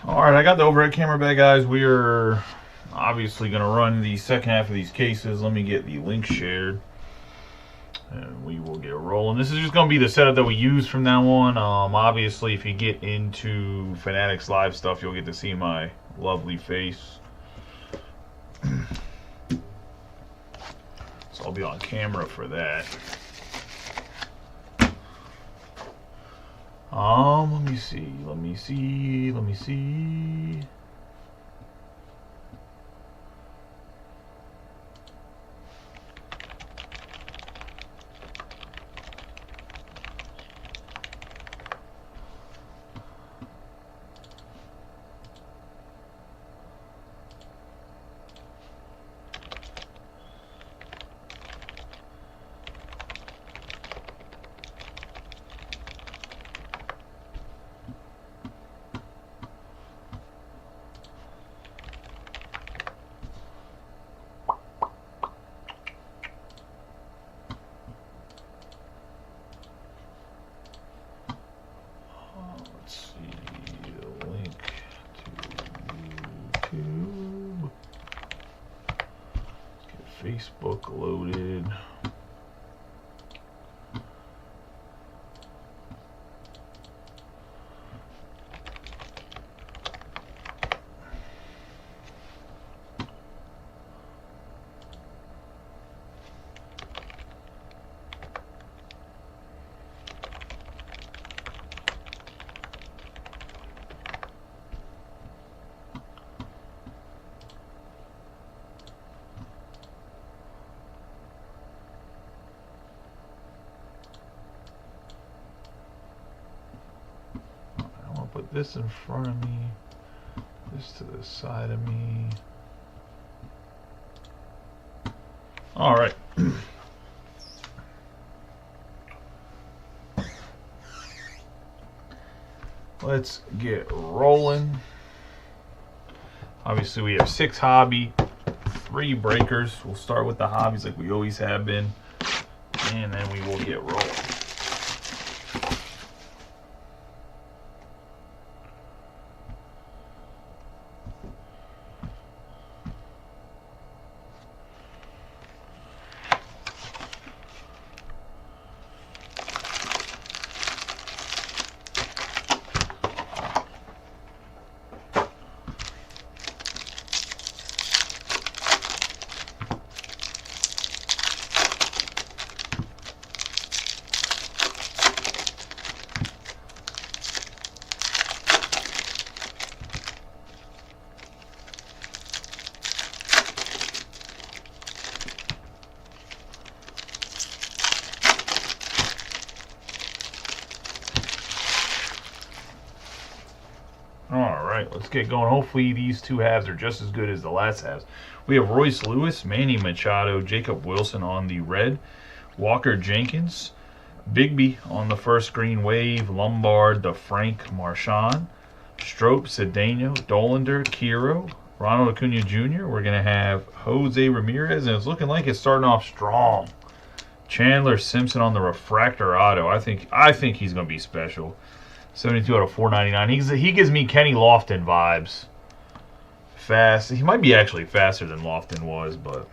Alright, I got the overhead camera back, guys. We are obviously going to run the second half of these cases. Let me get the link shared. And we will get rolling. This is just going to be the setup that we use from now on. Obviously, if you get into Fanatics live stuff, you'll get to see my lovely face. So I'll be on camera for that. Let me see. Facebook loaded. Put this in front of me, this to the side of me. All right. Let's get rolling. Obviously, we have 6 hobby, 3 breakers. We'll start with the hobbies like we always have been, and then we will get rolling. Alright, let's get going. Hopefully these 2 halves are just as good as the last halves. We have Royce Lewis, Manny Machado, Jacob Wilson on the red, Walker Jenkins, Bigby on the first green wave, Lombard, the Frank Marchand, Strope, Cedeno, Dollander, Kiro, Ronald Acuna Jr. We're going to have Jose Ramirez, and it's looking like it's starting off strong. Chandler Simpson on the refractor auto. I think he's going to be special. 72 out of 499. He gives me Kenny Lofton vibes. Fast. He might be actually faster than Lofton was, but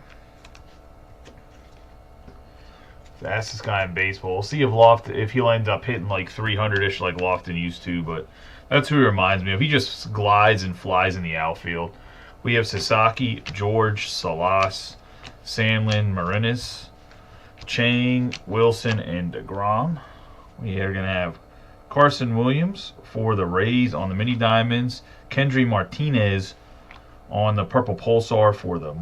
fastest guy in baseball. We'll see if he'll end up hitting like 300-ish like Lofton used to, but that's who he reminds me of. He just glides and flies in the outfield. We have Sasaki, George, Salas, Sandlin, Marinas, Chang, Wilson, and DeGrom. We are going to have Carson Williams for the Rays on the mini diamonds, Kendry Martinez on the purple pulsar for the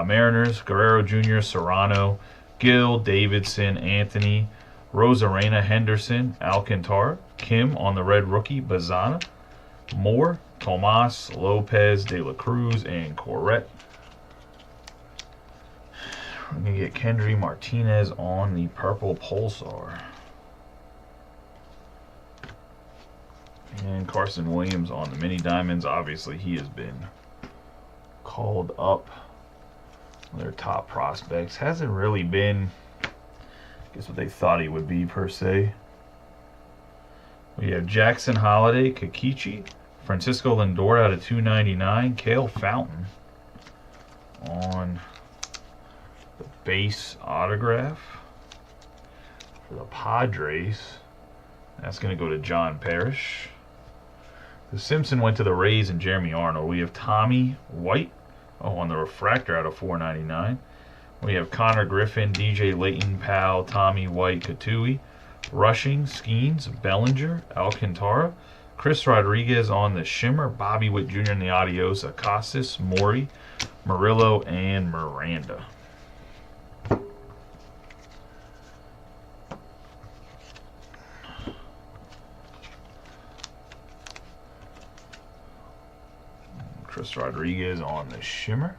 Mariners, Guerrero Jr., Serrano, Gill, Davidson, Anthony, Rosarena, Henderson, Alcantara, Kim on the red rookie, Bazana, Moore, Tomas, Lopez, De La Cruz, and Corrette. We're going to get Kendry Martinez on the purple pulsar. And Carson Williams on the mini diamonds. Obviously, he has been called up. Their top prospects. Hasn't really been, I guess, what they thought he would be, per se. We have Jackson Holiday, Kikichi, Francisco Lindor out of 299. Cale Fountain on the base autograph for the Padres. That's going to go to John Parrish. The Simpson went to the Rays and Jeremy Arnold. We have Tommy White on the refractor out of 499. We have Connor Griffin, DJ Layton, Powell, Tommy White, Katui. Rushing, Skeens, Bellinger, Alcantara. Chris Rodriguez on the Shimmer. Bobby Witt Jr. in the Adios. Acostas, Maury, Murillo, and Miranda. Chris Rodriguez on the Shimmer.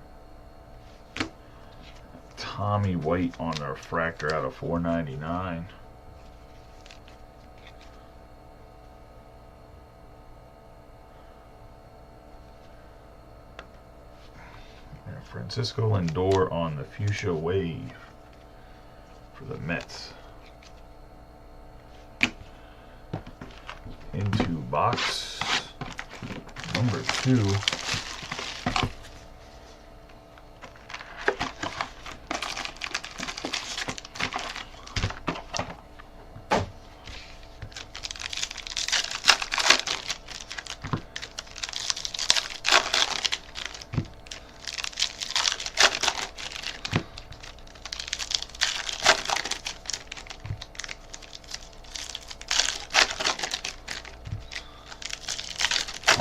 Tommy White on the refractor out of 499. Francisco Lindor on the Fuchsia Wave for the Mets. Into box number 2.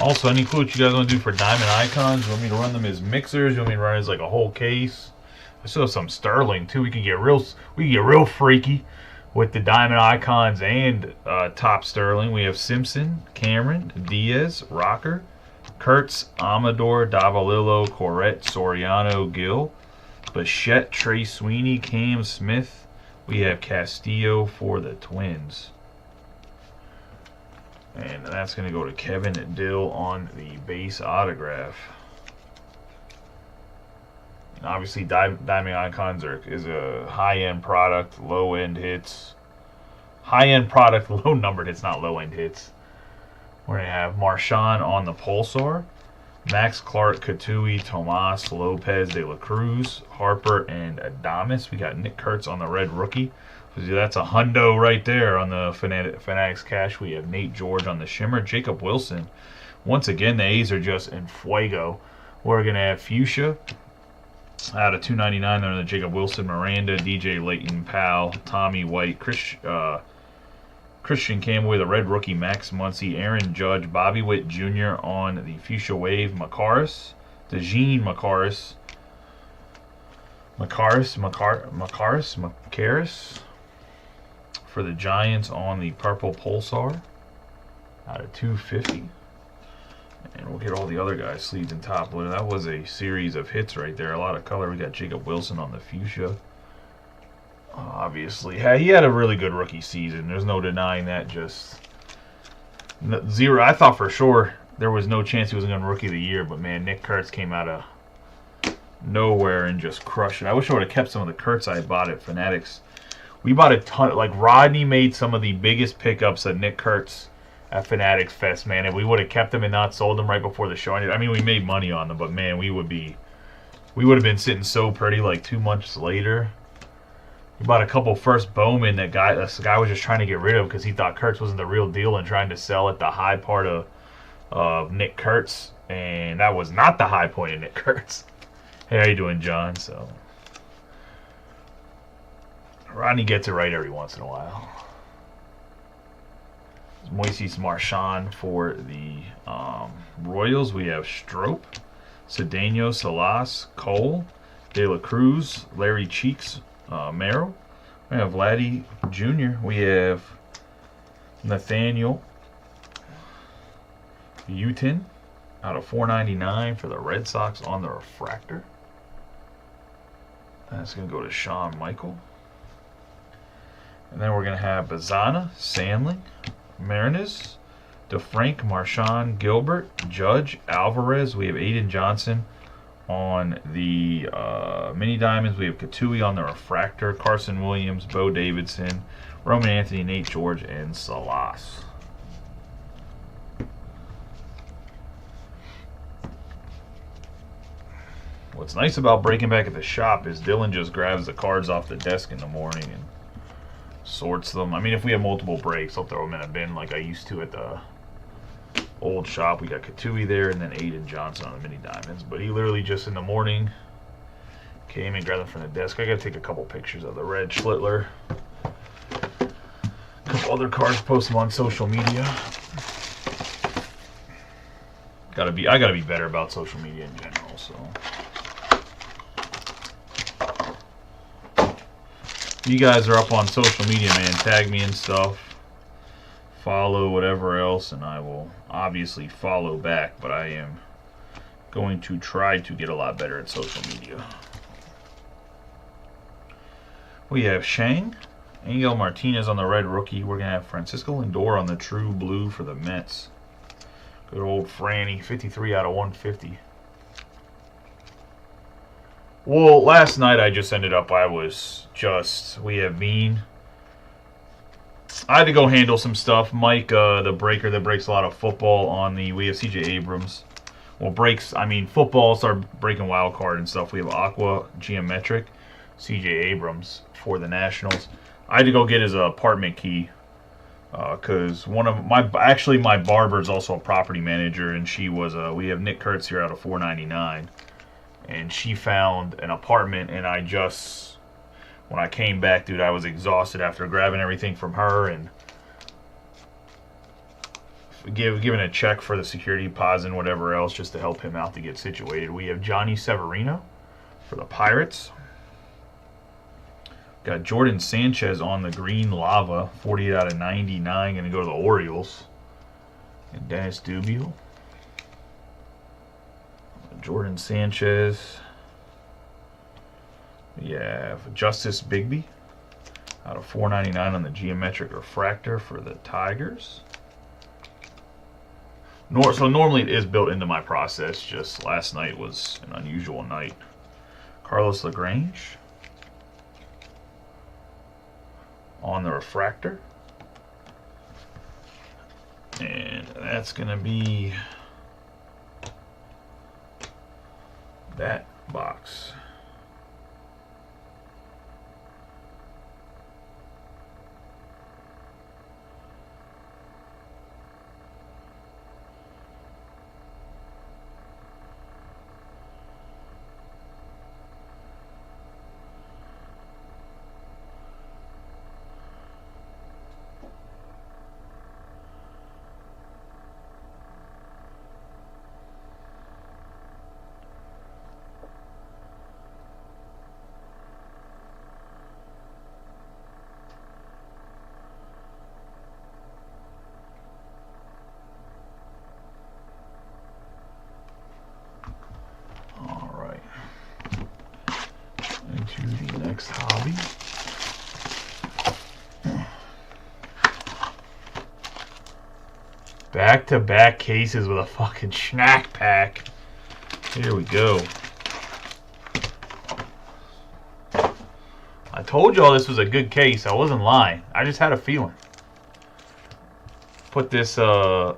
Also, any clue what you guys want to do for Diamond Icons? You want me to run them as mixers? You want me to run it as like a whole case? I still have some Sterling too. We can get real freaky with the Diamond Icons and top Sterling. We have Simpson, Cameron, Diaz, Rocker, Kurtz, Amador, Davalillo, Corrette, Soriano, Gill, Bichette, Trey Sweeney, Cam Smith. We have Castillo for the Twins. And that's going to go to Kevin Dill on the base autograph. And obviously, Diamond Icons is a high-end product, low-end hits. High-end product, low-numbered hits, not low-end hits. We're going to have Marchand on the Pulsar. Max Clark, Katui, Tomas, Lopez, De La Cruz, Harper, and Adames. We got Nick Kurtz on the red rookie. That's a hundo right there on the Fanatics cash. We have Nate George on the Shimmer. Jacob Wilson. Once again, the A's are just in fuego. We're going to have Fuchsia out of 299 on the Jacob Wilson, Miranda, DJ Layton, Powell, Tommy White, Christian Campbell, the red rookie, Max Muncy, Aaron Judge, Bobby Witt Jr. on the Fuchsia Wave, Macaris, DeJean Macaris, for the Giants on the purple Pulsar out of 250. And we'll get all the other guys sleeved and top loaded. That was a series of hits right there. A lot of color. We got Jacob Wilson on the Fuchsia. Obviously, he had a really good rookie season. There's no denying that. Just zero. I thought for sure there was no chance he was going to Rookie of the Year, but man, Nick Kurtz came out of nowhere and just crushed it. I wish I would have kept some of the Kurtz I bought at Fanatics. We bought a ton. Like Rodney made some of the biggest pickups at Nick Kurtz at Fanatics Fest, man. If we would have kept them and not sold them right before the show, I mean, we made money on them, but man, we would have been sitting so pretty like 2 months later. We bought a couple first Bowman that this guy was just trying to get rid of because he thought Kurtz wasn't the real deal and trying to sell at the high part of Nick Kurtz, and that was not the high point of Nick Kurtz. Hey, how you doing, John? So Rodney gets it right every once in a while. Moises Marchand for the Royals. We have Strope, Cedeno, Salas, Cole, De La Cruz, Larry Cheeks, Merrill. We have Vladdy Jr. We have Nathaniel Utin out of 499 for the Red Sox on the refractor. That's going to go to Sean Michael. And then we're going to have Bazana, Sandling, Marinez, DeFrank, Marchand, Gilbert, Judge, Alvarez. We have Aiden Johnson on the mini diamonds. We have Katui on the refractor, Carson Williams, Bo Davidson, Roman Anthony, Nate George, and Salas. What's nice about breaking back at the shop is Dylan just grabs the cards off the desk in the morning and sorts them. I mean, if we have multiple breaks, I'll throw them in a bin like I used to at the old shop. We got Katui there and then Aiden Johnson on the mini diamonds. But he literally just in the morning came and grabbed them from the desk. I gotta take a couple pictures of the red Schlittler. A couple other cards, post them on social media. I gotta be better about social media in general, so. You guys are up on social media, man. Tag me and stuff. Follow whatever else, and I will obviously follow back, but I am going to try to get a lot better at social media. We have Shang, Angel Martinez on the red rookie. We're going to have Francisco Lindor on the true blue for the Mets. Good old Franny, 53 out of 150. Well, last night I just ended up, we have Bean. I had to go handle some stuff. Mike, the breaker that breaks a lot of football we have CJ Abrams. Well, football, start breaking wild card and stuff. We have Aqua Geometric, CJ Abrams for the Nationals. I had to go get his apartment key because my barber is also a property manager, and we have Nick Kurtz here out of 499. And she found an apartment, and when I came back, dude, I was exhausted after grabbing everything from her and giving a check for the security deposit and whatever else just to help him out to get situated. We have Johnny Severino for the Pirates. Got Jordan Sanchez on the green lava, 48 out of 99, going to go to the Orioles. And Dennis Dubiel. Jordan Sanchez. We have Justice Bigby out of 499 on the geometric refractor for the Tigers. So normally it is built into my process, just last night was an unusual night. Carlos LaGrange on the refractor. And that's going to be that box. Hobby. Back-to-back cases with a fucking snack pack. Here we go. I told y'all this was a good case. I wasn't lying. I just had a feeling. Put this, I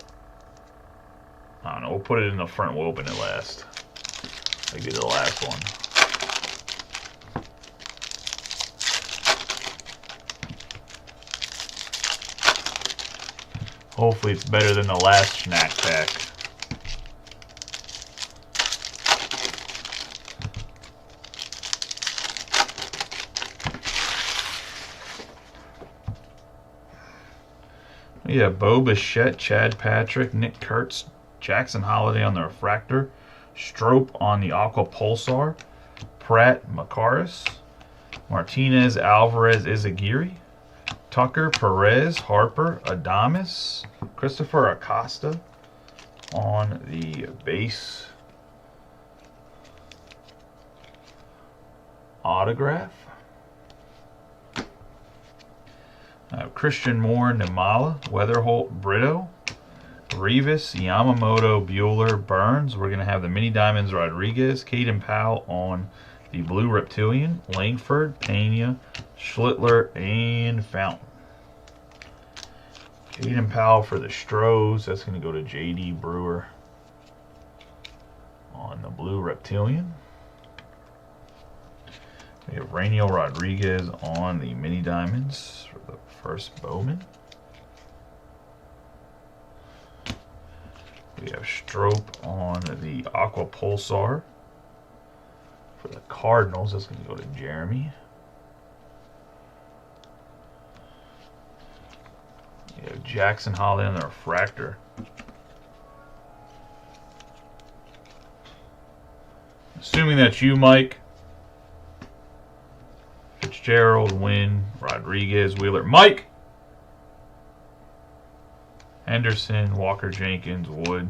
don't know, we'll put it in the front. We'll open it last. Maybe the last one. Hopefully it's better than the last snack pack. We have Bo Bichette, Chad Patrick, Nick Kurtz, Jackson Holiday on the refractor, Strope on the Aqua Pulsar, Pratt Macaris, Martinez, Alvarez, Izaguirre, Tucker, Perez, Harper, Adames, Christopher Acosta on the base autograph. Christian Moore, Nimala, Weatherholt, Brito, Rivas, Yamamoto, Bueller, Burns. We're going to have the Mini Diamonds, Rodriguez, Caden Powell on the Blue Reptilian, Langford, Pena, Schlittler, and Fountain. Caden Powell for the Stros. That's going to go to J.D. Brewer on the Blue Reptilian. We have Rainiel Rodriguez on the mini diamonds for the first Bowman. We have Strope on the Aqua Pulsar for the Cardinals. That's going to go to Jeremy. We have Jackson Holly on the Refractor. Assuming that's you, Mike. Fitzgerald, Wynn, Rodriguez, Wheeler, Mike! Henderson, Walker Jenkins, Wood,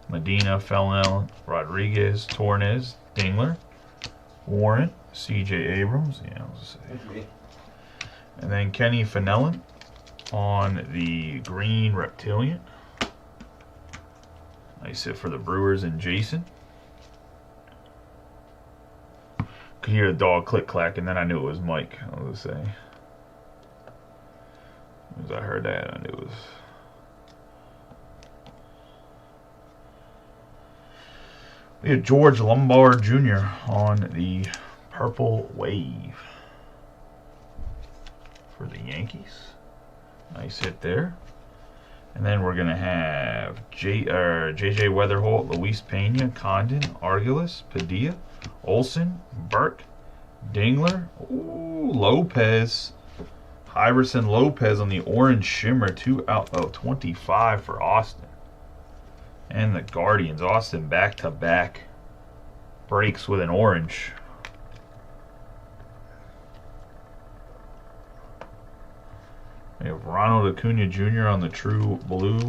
Medina, Fellnell, Rodriguez, Tornes, Dingler, Warren, C.J. Abrams, yeah, I was gonna say. And then Kenny Fenelon on the green Reptilian. Nice hit for the Brewers and Jason. Could hear the dog click clack, and then I knew it was Mike. I was gonna say. As I heard that, I knew it was. We have George Lombard Jr. on the Purple Wave for the Yankees. Nice hit there. And then we're going to have J.J. Weatherholt, Luis Pena, Condon, Argulis, Padilla, Olson, Burke, Dingler, ooh, Lopez, Iverson Lopez on the Orange Shimmer, 2 out of 25 for Austin. And the Guardians, Austin back-to-back breaks with an orange. We have Ronald Acuna Jr. on the True Blue,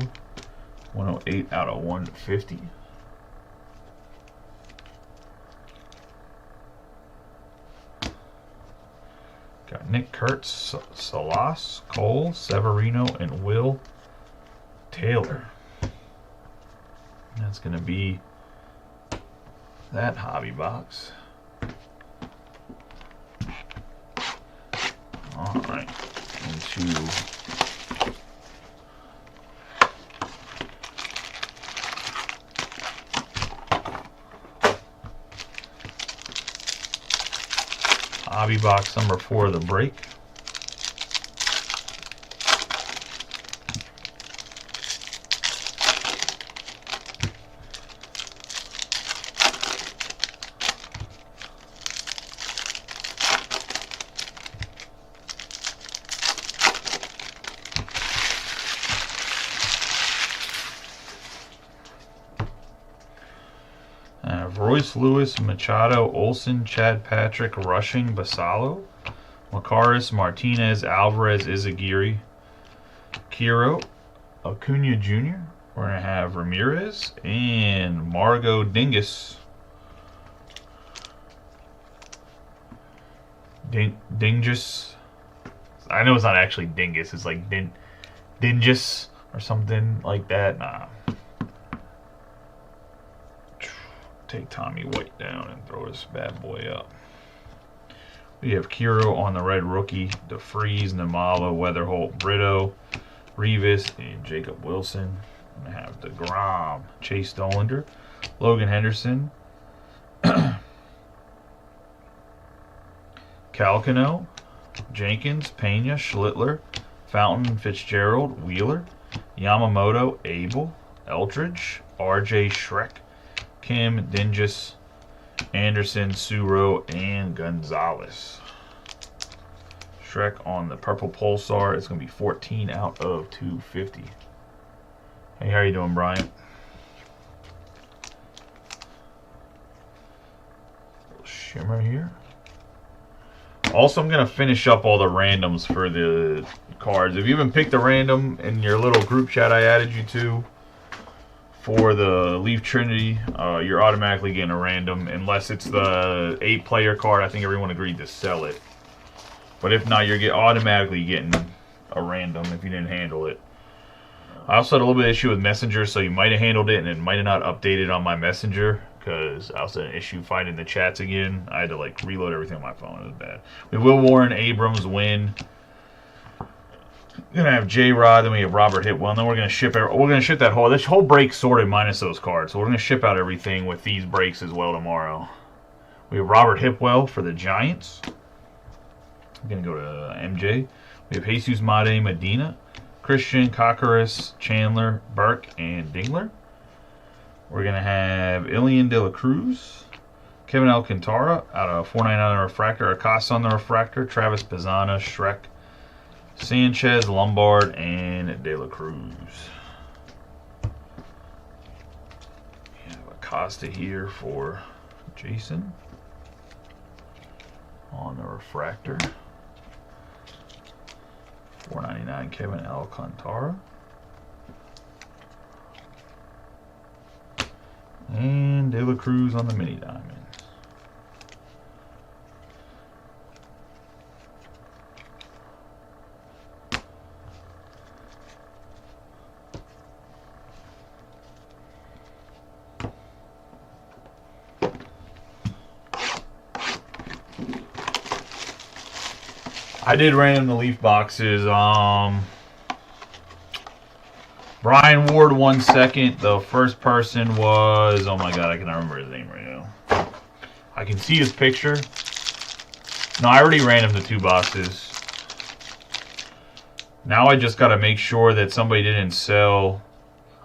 108 out of 150. Got Nick Kurtz, Salas, Cole, Severino, and Will Taylor. That's going to be that hobby box. All right, into hobby box number 4 of the break. Royce Lewis, Machado, Olson, Chad Patrick, Rushing, Basalo, Macaris, Martinez, Alvarez, Izaguirre, Kiro, Acuna Jr. We're going to have Ramirez and Margot Dingus. Dingus. I know it's not actually Dingus. It's like Dingus or something like that. Nah. Take Tommy White down and throw this bad boy up. We have Kiro on the red rookie, DeFreeze, Namala, Weatherholt, Brito, Rivas, and Jacob Wilson. I'm going to have DeGrom, Chase Dollander, Logan Henderson, Calcano, Jenkins, Pena, Schlittler, Fountain, Fitzgerald, Wheeler, Yamamoto, Abel, Eldridge, RJ Shrek, Kim, Dingus, Anderson, Suro, and Gonzalez. Shrek on the Purple Pulsar. It's going to be 14 out of 250. Hey, how you doing, Brian? Little shimmer here. Also, I'm going to finish up all the randoms for the cards. If you haven't picked a random in your little group chat I added you to, for the Leaf Trinity, you're automatically getting a random unless it's the 8-player card. I think everyone agreed to sell it. But if not, you're automatically getting a random if you didn't handle it. I also had a little bit of issue with Messenger, so you might have handled it and it might have not updated on my Messenger because I also had an issue finding the chats again. I had to like reload everything on my phone. It was bad. We will Warren, Abrams, Wynn. We're gonna have J-Rod, then we have Robert Hitwell, and then we're gonna ship that this whole break sorted minus those cards. So we're gonna ship out everything with these breaks as well tomorrow. We have Robert Hipwell for the Giants. I'm going to go to MJ. We have Jesus Made Medina, Christian, Cockeriss, Chandler, Burke, and Dingler. We're going to have Ilian De La Cruz, Kevin Alcantara out of 499 on the refractor, Acosta on the refractor, Travis Pizzana, Shrek, Sanchez, Lombard, and De La Cruz. We have Acosta here for Jason on the refractor. 499 Kevin Alcantara. And De La Cruz on the mini diamond. I did random the Leaf boxes. Brian Ward won second. The first person was, oh my god, I cannot remember his name right now. I can see his picture. No, I already ran him the 2 boxes. Now I just got to make sure that somebody didn't sell.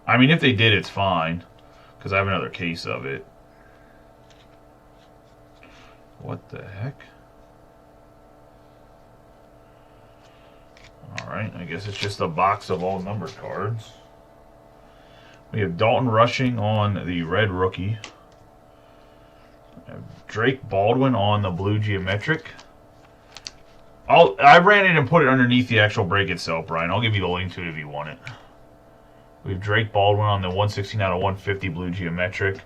I mean, if they did, it's fine, because I have another case of it. What the heck? Alright, I guess it's just a box of all numbered cards. We have Dalton Rushing on the red rookie. We have Drake Baldwin on the blue geometric. I ran it and put it underneath the actual break itself, Brian. I'll give you the link to it if you want it. We have Drake Baldwin on the 116 out of 150 blue geometric.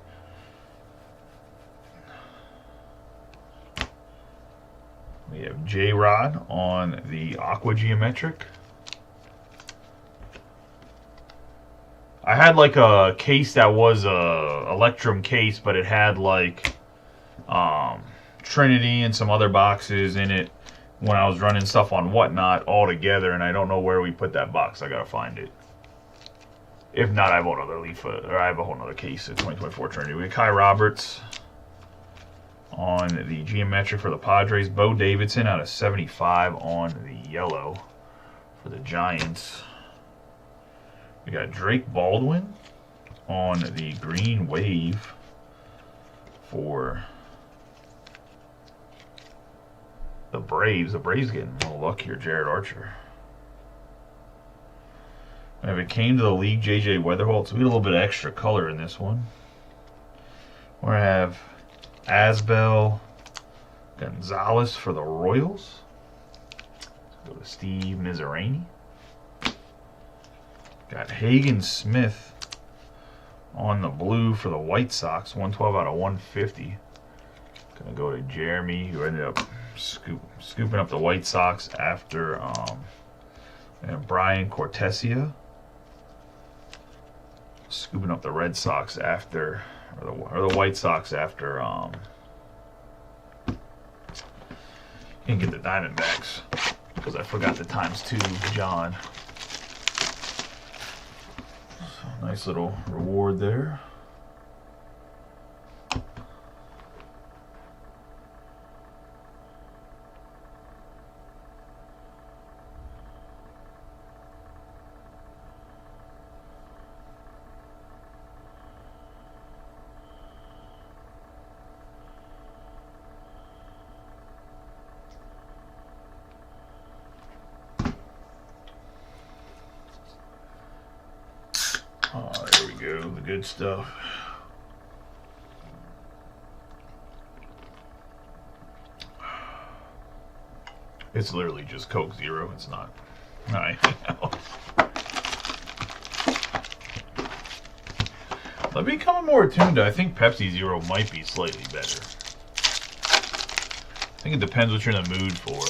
We have J-Rod on the aqua geometric. I had like a case that was a Electrum case, but it had like Trinity and some other boxes in it when I was running stuff on Whatnot all together, and I don't know where we put that box. I gotta find it. If not, I have another Leaf, or I have a whole other case of 2024 Trinity. We have Kai Roberts on the geometric for the Padres. Bo Davidson out of 75 on the yellow for the Giants. We got Drake Baldwin on the green wave for the Braves. The Braves getting a little luckier. Jared Archer. And if it came to the league, J.J. Weatherholt, we get a little bit of extra color in this one. We're going to have Asbel Gonzalez for the Royals. Let's go to Steve Mizraini. Got Hagen Smith on the blue for the White Sox, 112 out of 150. Gonna go to Jeremy, who ended up scooping up the White Sox after and Brian Cortesia scooping up the Red Sox after, or the White Sox after didn't get the Diamondbacks because I forgot the ×2, John. So, nice little reward there. There we go, the good stuff. It's literally just Coke Zero. It's not anything else. I'm becoming more attuned to, I think Pepsi Zero might be slightly better. I think it depends what you're in the mood for.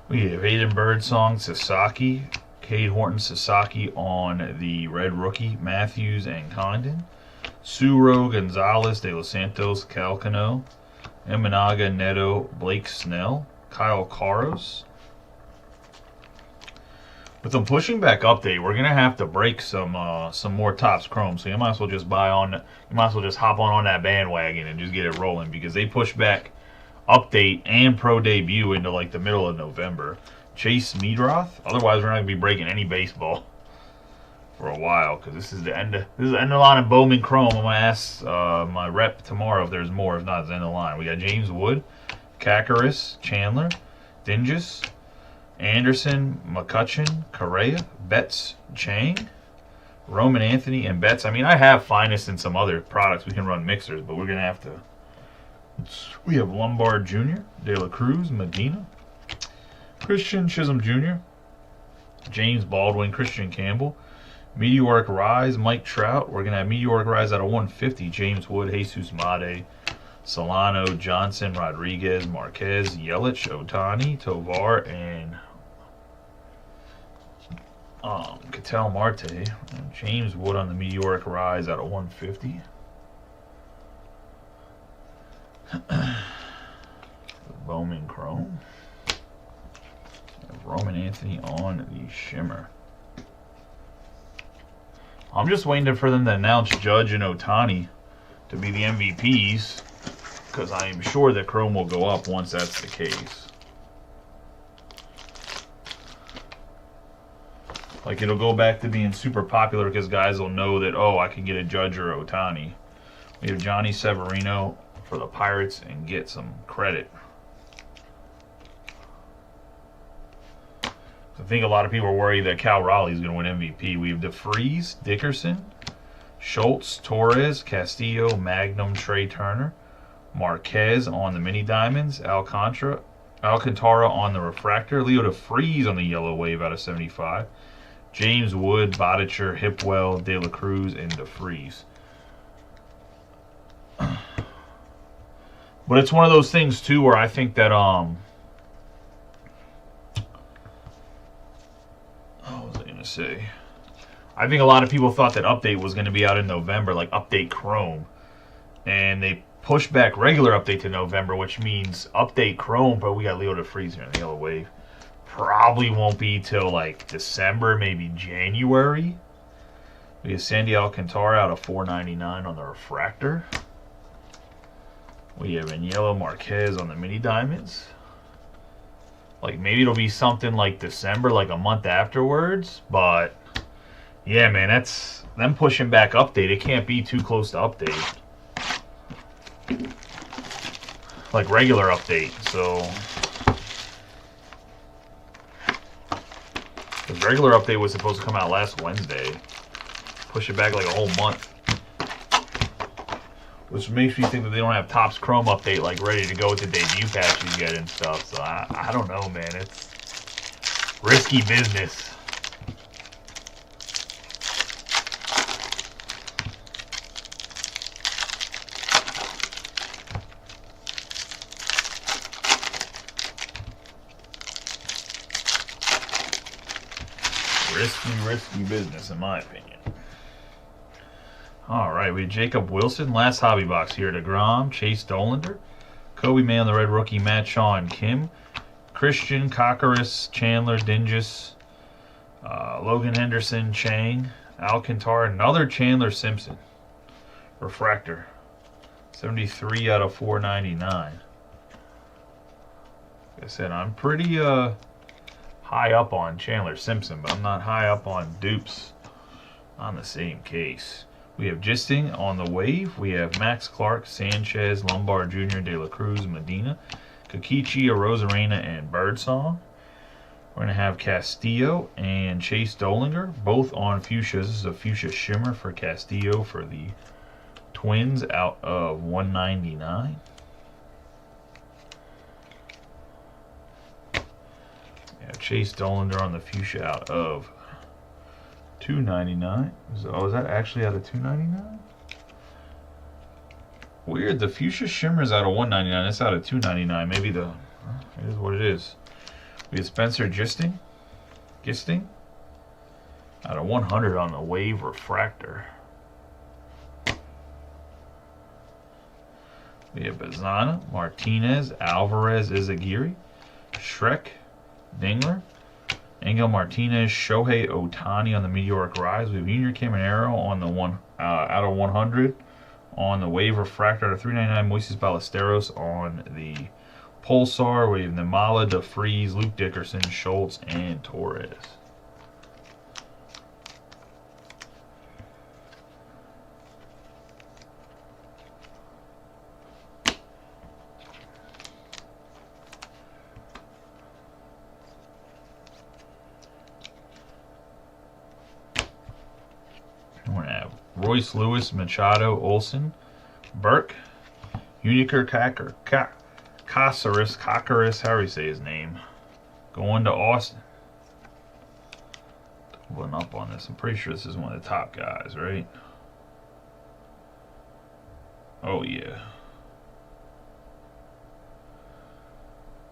We have Aiden Birdsong, Sasaki, Cade Horton, Sasaki on the red rookie, Matthews and Condon. Suro, Gonzalez, De Los Santos, Calcano. Eminaga, Neto, Blake Snell, Kyle Caros. With them pushing back update, we're gonna have to break some more Topps Chrome. So you might as well just hop on that bandwagon and just get it rolling, because they push back update and pro debut into like the middle of November. Chase Meadroth. Otherwise, we're not gonna be breaking any baseball for a while, because this is the end of the line of Bowman Chrome. I'm gonna ask my rep tomorrow if there's more. If not, it's the end of the line. We got James Wood, Kakaris, Chandler, Dingus, Anderson, McCutcheon, Correa, Betts, Chang, Roman Anthony, and Betts. I mean, I have Finest and some other products. We can run mixers, but we're gonna have to. We have Lombard Jr., De La Cruz, Medina, Christian Chisholm Jr., James Baldwin, Christian Campbell, Meteoric Rise, Mike Trout. We're gonna have Meteoric Rise out of 150. James Wood, Jesus Made, Solano, Johnson, Rodriguez, Marquez, Yelich, Otani, Tovar, and Ketel Marte. And James Wood on the Meteoric Rise out of 150. Bowman Chrome. Roman Anthony on the Shimmer. I'm just waiting for them to announce Judge and Otani to be the MVPs, because I am sure that Chrome will go up once that's the case. Like, it'll go back to being super popular because guys will know that, oh, I can get a Judge or Otani. We have Johnny Severino for the Pirates and get some credit. I think a lot of people are worried that Cal Raleigh's going to win MVP. We have DeFreeze, Dickerson, Schultz, Torres, Castillo, Magnum, Trey Turner, Marquez on the Mini Diamonds, Alcantara on the Refractor, Leo DeFreeze on the Yellow Wave out of 75, James Wood, Bodicher, Hipwell, De La Cruz, and DeFreeze. But it's one of those things, too, where I think that, say, I think a lot of people thought that Update was going to be out in November, like Update Chrome, and they pushed back regular Update to November, which means Update Chrome, but we got Leo DeFreeze here in the Yellow Wave, probably won't be till like December, maybe January. We have Sandy Alcantara out of 499 on the Refractor. We have in yellow Marquez on the Mini Diamonds. Like, maybe it'll be something like December, like a month afterwards. But, yeah, man, that's them pushing back Update. It can't be too close to Update. Like regular Update. So, the regular Update was supposed to come out last Wednesday. Push it back like a whole month. Which makes me think that they don't have Topps Chrome Update like ready to go with the debut patch you get and stuff. So I don't know, man. It's risky business. Risky business, in my opinion. All right, we have Jacob Wilson, last hobby box here. DeGrom, Chase Dollander, Kobe May on the red rookie, Matt Shaw and Kim, Christian, Kakaris, Chandler, Dingus, Logan Henderson, Chang, Alcantara, another Chandler Simpson. Refractor, 73 out of 499. Like I said, I'm pretty high up on Chandler Simpson, but I'm not high up on dupes on the same case. We have Gisting on the wave. We have Max Clark, Sanchez, Lombard Jr., De La Cruz, Medina, Kokichi, Arozarena, and Birdsong. We're going to have Castillo and Chase Dollinger, both on fuchsias. This is a fuchsia shimmer for Castillo for the Twins out of 199. Chase Dollander on the fuchsia out of 299. Oh, is that actually out of 299? Weird. The fuchsia shimmer's out of 199. It's out of 299. Maybe it is what it is. We have Spencer Gisting, Out of 100 on the Wave Refractor. We have Bazana, Martinez, Alvarez, Izagiri, Shrek, Dingler, Angel Martinez, Shohei Ohtani on the Meteoric Rise. We have Junior Caminero on the out of 100 on the Wave Refractor out of 399. Moises Ballesteros on the Pulsar. We have Nimala, DeFreeze, Luke Dickerson, Schultz, and Torres. We're going to have Royce Lewis, Machado, Olsen, Burke, Uniker, Cockaris, however you say his name, going to Austin. Doubling up on this. I'm pretty sure this is one of the top guys, right? Oh, yeah.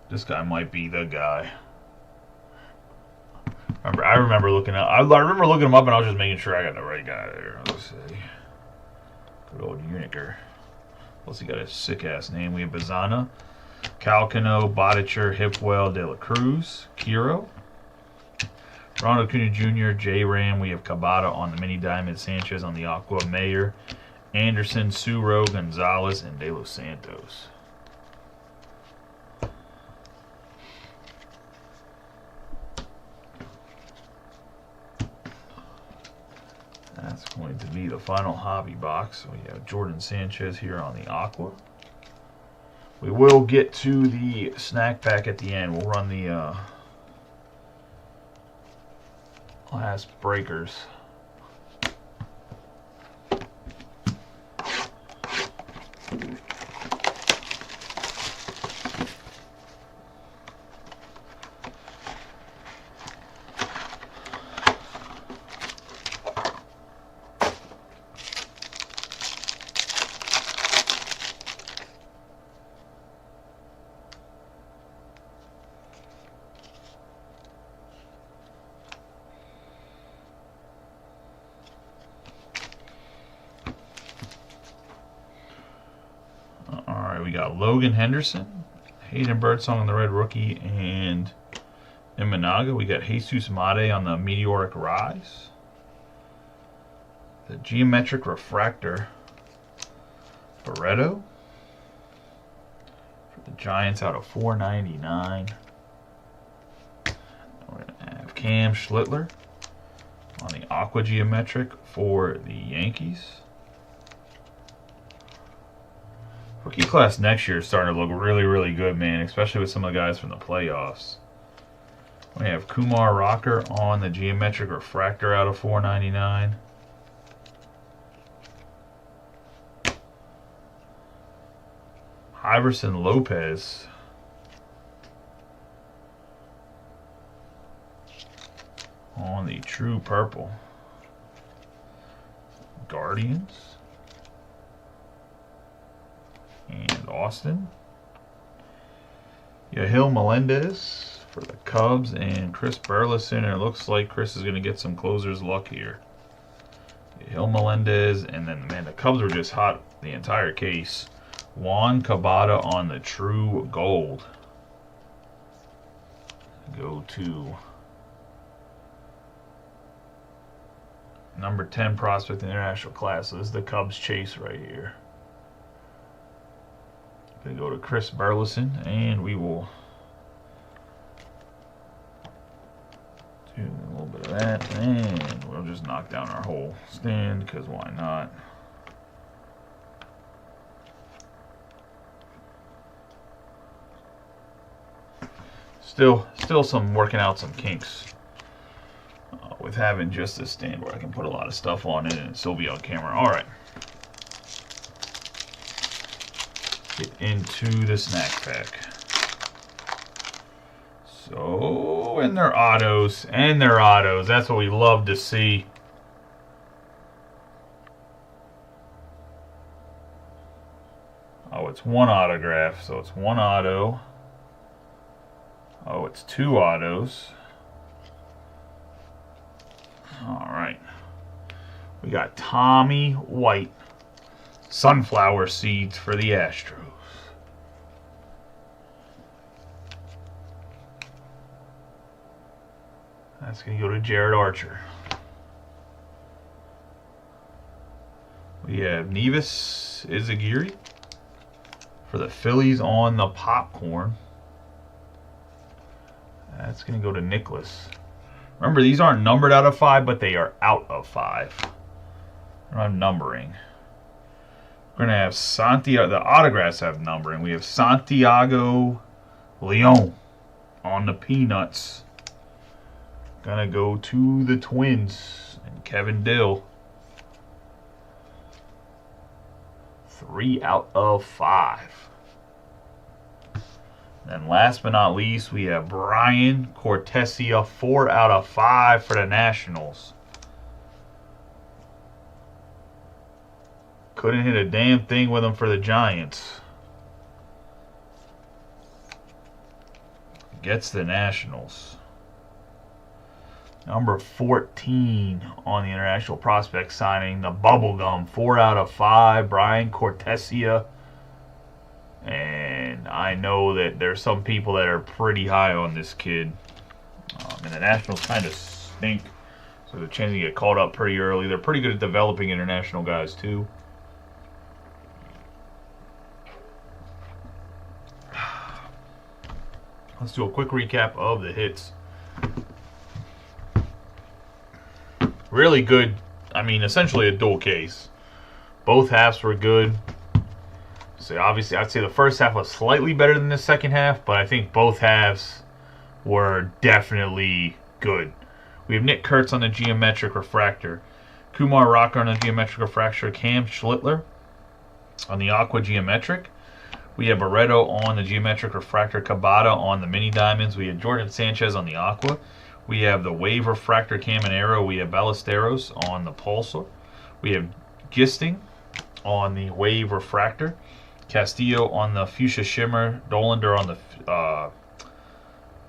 This guy might be the guy. I remember looking up. I remember looking him up, and I was just making sure I got the right guy there. Let's see. Good old Uniker. Plus, he got a sick-ass name. We have Bazana, Calcano, Bodicher, Hipwell, De La Cruz, Kiro, Ronald Acuna Jr., J-Ram. We have Cabada on the Mini Diamond, Sanchez on the Aqua, Mayer, Anderson, Suro, Gonzalez, and De Los Santos. That's going to be the final hobby box. We have Jordan Sanchez here on the Aqua. We will get to the snack pack at the end. We'll run the last breakers. We got Logan Henderson, Hayden Birdsong on the Red Rookie, and Imanaga. We got Jesus Mate on the Meteoric Rise. The Geometric Refractor, Barreto. For the Giants out of 499. We're going to have Cam Schlittler on the Aqua Geometric for the Yankees. Rookie class next year is starting to look really, really good, man, especially with some of the guys from the playoffs. We have Kumar Rocker on the Geometric Refractor out of 499. Iverson Lopez on the True Purple. Guardians. And Austin. Yahil Melendez for the Cubs and Chris Burleson. And it looks like Chris is going to get some closer's luck here. Yahil Melendez. And then, man, the Cubs were just hot the entire case. Juan Cabada on the True Gold. Go to number 10 prospect in international class. So this is the Cubs chase right here. Gonna go to Chris Burleson, and we will do a little bit of that, and we'll just knock down our whole stand, because why not? Still some working out some kinks with having just this stand where I can put a lot of stuff on it and still be on camera. All right. Get into the snack pack. So, and their autos. That's what we love to see. Oh, it's one autograph, so it's one auto. Oh, it's two autos. All right. We got Tommy White. Sunflower seeds for the Astros. That's going to go to Jared Archer. We have Nevis Izagiri for the Phillies on the popcorn. That's going to go to Nicholas. Remember, these aren't numbered out of 5, but they are out of 5. They're not numbering. We're going to have Santiago. The autographs have numbering. We have Santiago Leon on the Peanuts. Gonna go to the Twins and Kevin Dill. 3 out of 5. And last but not least, we have Brian Cortesia, 4 out of 5 for the Nationals. Couldn't hit a damn thing with him for the Giants. Gets the Nationals. Number 14 on the International Prospect signing, the Bubblegum, 4 out of 5, Brian Cortesia. And I know that there's some people that are pretty high on this kid. And the Nationals kind of stink, so the chance to get called up pretty early. They're pretty good at developing international guys, too. Let's do a quick recap of the hits. Really good. I mean, essentially a dual case. Both halves were good. So obviously, I'd say the first half was slightly better than the second half, but I think both halves were definitely good. We have Nick Kurtz on the Geometric Refractor, Kumar Rocker on the Geometric Refractor, Cam Schlittler on the Aqua Geometric. We have Barreto on the Geometric Refractor, Cabada on the Mini Diamonds. We have Jordan Sanchez on the Aqua. We have the Wave Refractor Caminero. We have Ballesteros on the Pulsar. We have Gisting on the Wave Refractor. Castillo on the Fuchsia Shimmer. Dolander on the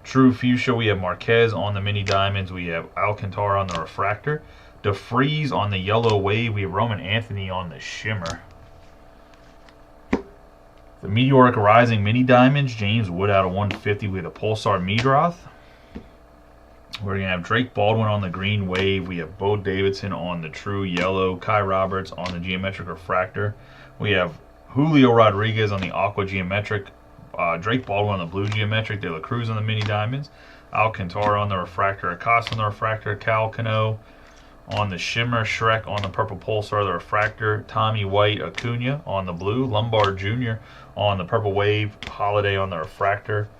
True Fuchsia. We have Marquez on the Mini Diamonds. We have Alcantara on the Refractor. DeFreeze on the Yellow Wave. We have Roman Anthony on the Shimmer. The Meteoric Rising Mini Diamonds. James Wood out of 150. We have the Pulsar Meadroth. We're going to have Drake Baldwin on the Green Wave. We have Bo Davidson on the True Yellow. Kai Roberts on the Geometric Refractor. We have Julio Rodriguez on the Aqua Geometric. Drake Baldwin on the Blue Geometric. De La Cruz on the Mini Diamonds. Alcantara on the Refractor. Acosta on the Refractor. Cal Cano on the Shimmer. Shrek on the Purple Pulsar, the Refractor. Tommy White Acuna on the Blue. Lombard Jr. on the Purple Wave. Holiday on the Refractor.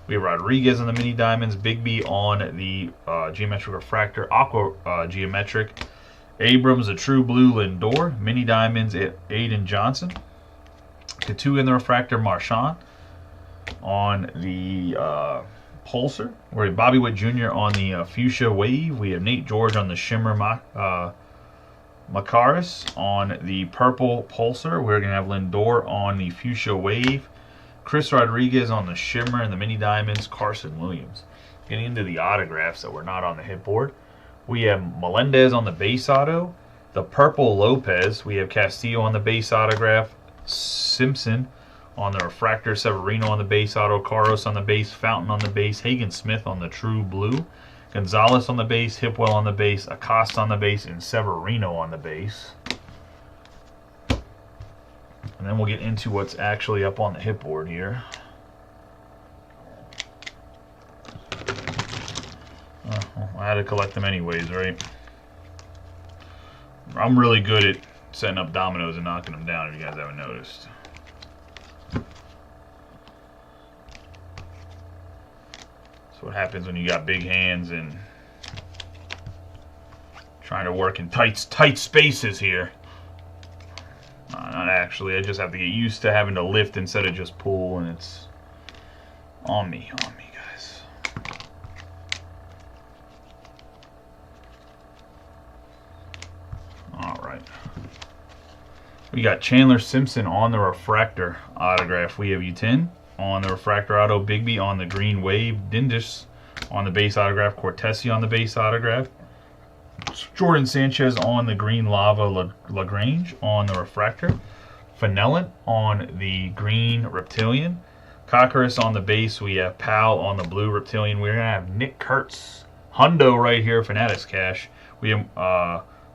We have Rodriguez on the Mini Diamonds, Bigby on the Geometric Refractor, Aqua Geometric, Abrams, a True Blue, Lindor, Mini Diamonds, Aiden Johnson, Katu in the Refractor, Marchand on the Pulsar. We have Bobby Witt Jr. on the Fuchsia Wave. We have Nate George on the Shimmer Macaris on the Purple Pulsar. We're going to have Lindor on the Fuchsia Wave. Chris Rodriguez on the Shimmer and the Mini Diamonds, Carson Williams. Getting into the autographs that were not on the hit board. We have Melendez on the base auto. The Purple Lopez. We have Castillo on the base autograph. Simpson on the Refractor. Severino on the base auto. Carlos on the base. Fountain on the base. Hagen Smith on the True Blue. Gonzalez on the base. Hipwell on the base. Acosta on the base. And Severino on the base. And then we'll get into what's actually up on the hit board here. Well, I had to collect them anyways, right? I'm really good at setting up dominoes and knocking them down, if you guys haven't noticed. That's what happens when you got big hands and trying to work in tight spaces here. Not actually. I just have to get used to having to lift instead of just pull, and it's on me, guys. All right. We got Chandler Simpson on the Refractor autograph. We have U10 on the Refractor auto. Bigby on the Green Wave. Dindis on the base autograph. Cortesi on the base autograph. Jordan Sanchez on the green Lava Lagrange on the refractor. Fanellant on the green Reptilian. Cockers on the base. We have Powell on the blue Reptilian. We're going to have Nick Kurtz. Hundo right here, Fanatics Cash. We have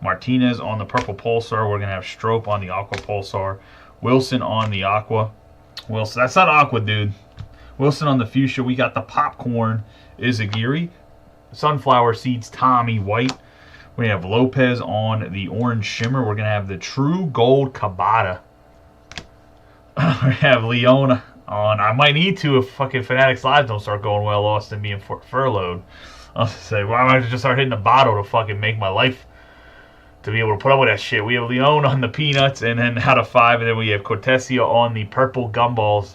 Martinez on the purple Pulsar. We're going to have Strope on the aqua Pulsar. Wilson on the aqua. Wilson, that's not aqua, dude. Wilson on the fuchsia. We got the popcorn Izagiri. Sunflower seeds Tommy White. We have Lopez on the orange shimmer. We're going to have the true gold Cabada. We have Leona on. I might need to if fucking Fanatics Live don't start going well, Austin being furloughed. I'll say, well, I might just start hitting the bottle to fucking make my life to be able to put up with that shit. We have Leon on the peanuts, and then out of 5, and then we have Cortesia on the purple gumballs,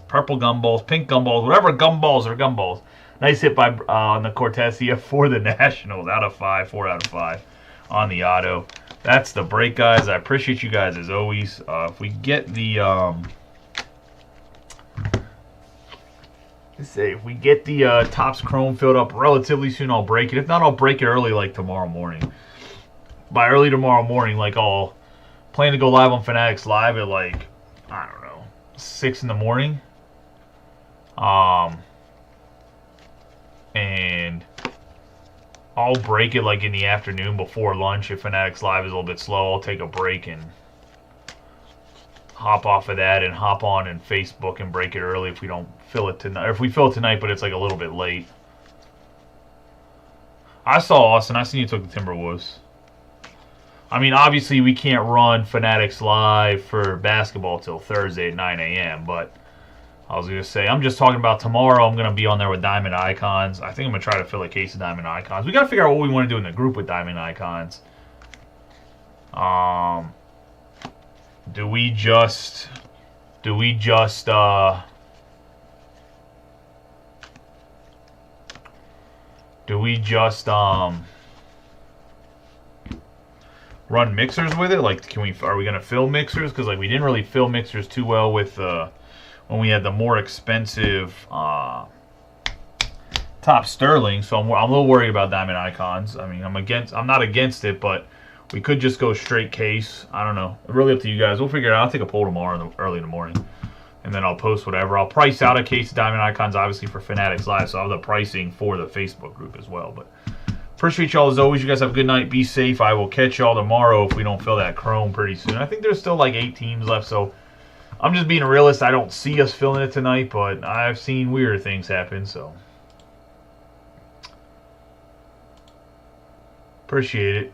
pink gumballs, whatever gumballs are gumballs. Nice hit by on the Cortesia for the Nationals. Out of 5, 4 out of 5 on the auto. That's the break, guys. I appreciate you guys as always. If we get the if we get the Topps Chrome filled up relatively soon, I'll break it. If not, I'll break it early, like tomorrow morning. By early tomorrow morning, like I'll plan to go live on Fanatics Live at like, I don't know, 6 in the morning. And I'll break it like in the afternoon before lunch. If Fanatics Live is a little bit slow, I'll take a break and hop off of that and hop on and Facebook and break it early if we don't fill it tonight. Or if we fill it tonight, but it's like a little bit late. I saw Austin. I seen you took the Timberwolves. I mean, obviously we can't run Fanatics Live for basketball till Thursday at 9 a.m., but I was going to say, I'm just talking about tomorrow. I'm going to be on there with Diamond Icons. I think I'm going to try to fill a case of Diamond Icons. We got to figure out what we want to do in the group with Diamond Icons. Do we just run mixers with it? Like, are we gonna fill mixers? Because like we didn't really fill mixers too well with when we had the more expensive top Sterling. So I'm a little worried about Diamond Icons. I mean, I'm not against it, but we could just go straight case. I don't know. Really up to you guys. We'll figure it out. I'll take a poll tomorrow early in the morning. And then I'll post whatever. I'll price out a case of Diamond Icons, obviously, for Fanatics Live. So I'll have the pricing for the Facebook group as well. But appreciate y'all as always. You guys have a good night. Be safe. I will catch y'all tomorrow if we don't fill that Chrome pretty soon. I think there's still like 8 teams left. So I'm just being a realist. I don't see us filling it tonight. But I've seen weirder things happen. So appreciate it.